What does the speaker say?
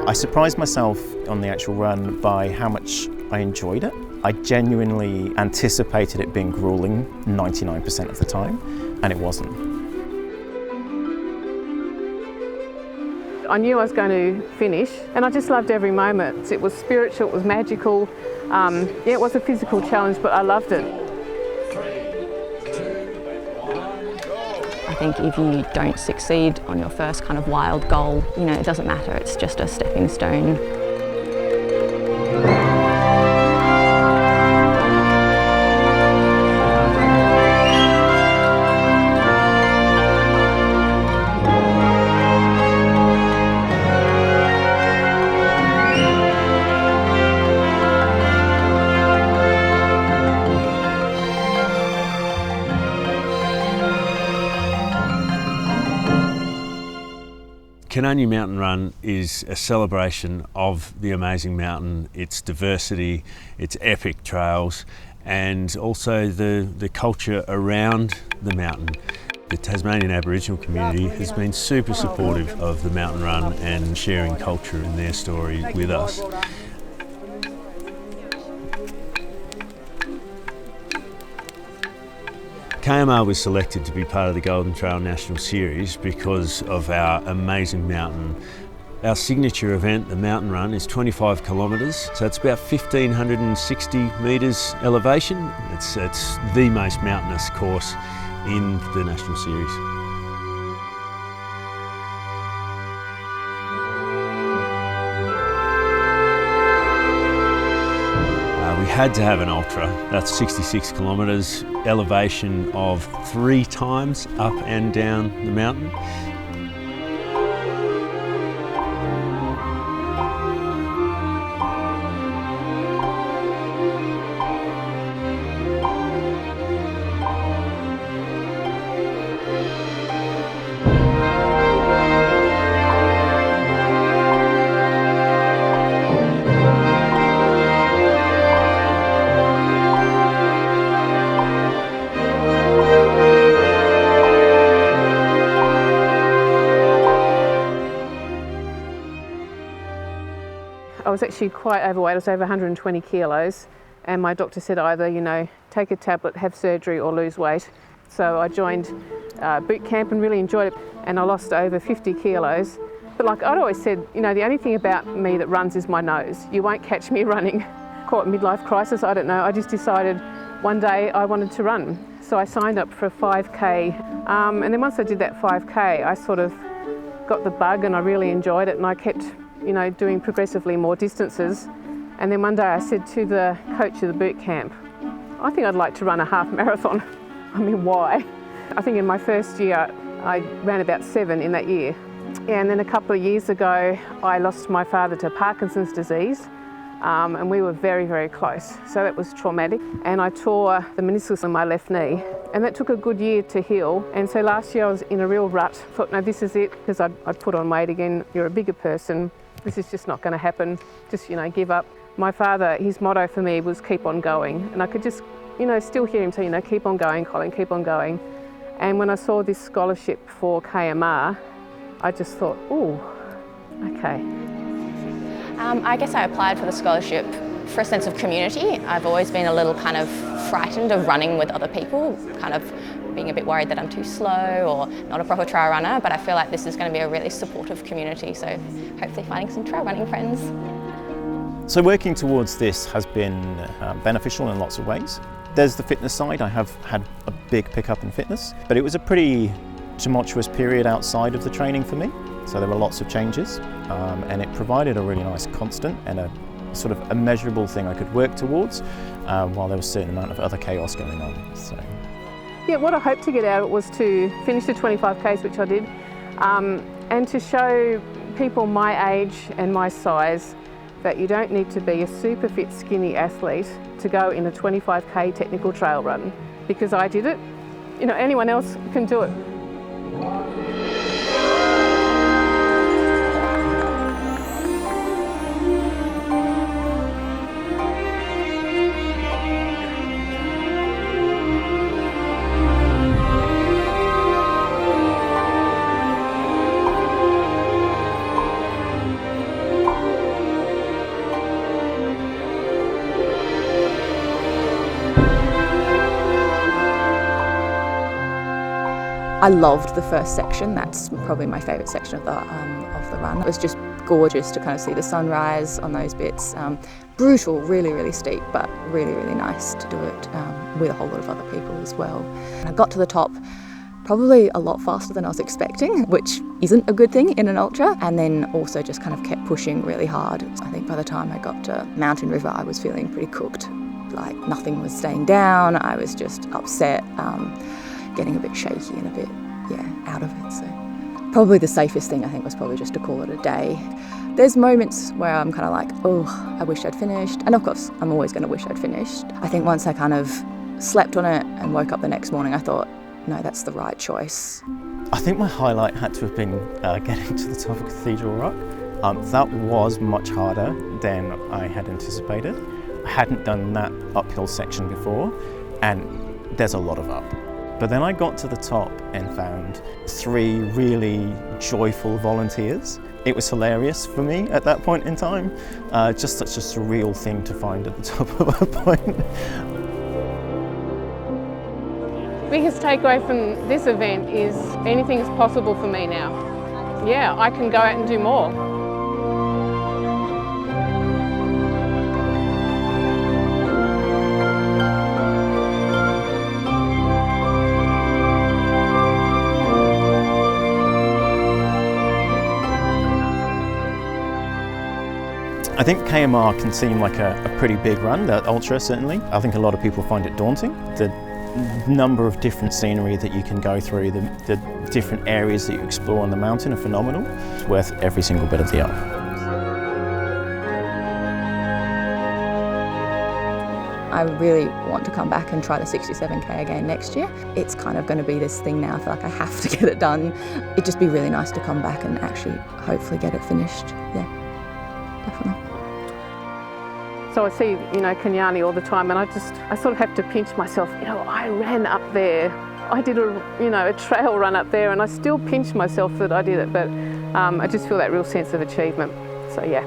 I surprised myself on the actual run by how much I enjoyed it. I genuinely anticipated it being grueling 99% of the time, and it wasn't. I knew I was going to finish, and I just loved every moment. It was spiritual, it was magical. It was a physical challenge, but I loved it. I think if you don't succeed on your first kind of wild goal, you know, it doesn't matter, it's just a stepping stone. Kunanyi Mountain Run is a celebration of the amazing mountain, its diversity, its epic trails, and also the culture around the mountain. The Tasmanian Aboriginal community has been super supportive of the mountain run and sharing culture and their story with us. KMR was selected to be part of the Golden Trail National Series because of our amazing mountain. Our signature event, the Mountain Run, is 25 kilometres, so it's about 1,560 metres elevation. It's the most mountainous course in the National Series. We had to have an ultra. That's 66 kilometres, elevation of 3 times up and down the mountain. I was actually quite overweight. I was over 120 kilos, and my doctor said either, you know, take a tablet, have surgery, or lose weight. So I joined boot camp and really enjoyed it, and I lost over 50 kilos. But like I'd always said, you know, the only thing about me that runs is my nose. You won't catch me running. Call it midlife crisis, I don't know. I just decided one day I wanted to run. So I signed up for a 5K, and then once I did that 5K, I sort of got the bug and I really enjoyed it, and I kept, you know, doing progressively more distances. And then one day I said to the coach of the boot camp, I think I'd like to run a half marathon. I mean, why? I think in my first year, I ran about 7 in that year. And then a couple of years ago, I lost my father to Parkinson's disease, and we were very, very close. So that was traumatic. And I tore the meniscus in my left knee, and that took a good year to heal. And so last year I was in a real rut. Thought, no, this is it, because I'd put on weight again. You're a bigger person. This is just not going to happen. Just, you know, give up. My father, his motto for me was keep on going. And I could just, you know, still hear him say, you know, keep on going, Colin, keep on going. And when I saw this scholarship for KMR, I just thought, ooh, okay. I guess I applied for the scholarship for a sense of community. I've always been a little kind of frightened of running with other people, kind of being a bit worried that I'm too slow or not a proper trail runner, but I feel like this is going to be a really supportive community, so hopefully finding some trail running friends. So working towards this has been beneficial in lots of ways. There's the fitness side. I have had a big pickup in fitness, but it was a pretty tumultuous period outside of the training for me. So there were lots of changes, and it provided a really nice constant and a sort of a measurable thing I could work towards, while there was a certain amount of other chaos going on. So. Yeah, what I hoped to get out of it was to finish the 25Ks, which I did, and to show people my age and my size that you don't need to be a super fit, skinny athlete to go in a 25K technical trail run, because I did it. You know, anyone else can do it. I loved the first section. That's probably my favourite section of the run. It was just gorgeous to kind of see the sunrise on those bits. Brutal, really, really steep, but really, really nice to do it with a whole lot of other people as well. And I got to the top probably a lot faster than I was expecting, which isn't a good thing in an ultra, and then also just kind of kept pushing really hard. I think by the time I got to Mountain River, I was feeling pretty cooked. Like nothing was staying down, I was just upset, getting a bit shaky and a bit, out of it. So probably the safest thing I think was probably just to call it a day. There's moments where I'm kind of like, oh, I wish I'd finished. And of course, I'm always going to wish I'd finished. I think once I kind of slept on it and woke up the next morning, I thought, no, that's the right choice. I think my highlight had to have been getting to the top of Cathedral Rock. That was much harder than I had anticipated. I hadn't done that uphill section before, and there's a lot of up. But then I got to the top and found 3 really joyful volunteers. It was hilarious for me at that point in time. Just such a surreal thing to find at the top of a point. Biggest takeaway from this event is anything is possible for me now. Yeah, I can go out and do more. I think KMR can seem like a pretty big run, the ultra certainly. I think a lot of people find it daunting. The number of different scenery that you can go through, the different areas that you explore on the mountain are phenomenal. It's worth every single bit of the up. I really want to come back and try the 67k again next year. It's kind of going to be this thing now. I feel like I have to get it done. It'd just be really nice to come back and actually hopefully get it finished. Yeah, definitely. So I see, Kunanyi all the time, and I sort of have to pinch myself. I ran up there. I did a trail run up there, and I still pinch myself that I did it. But I just feel that real sense of achievement. So yeah.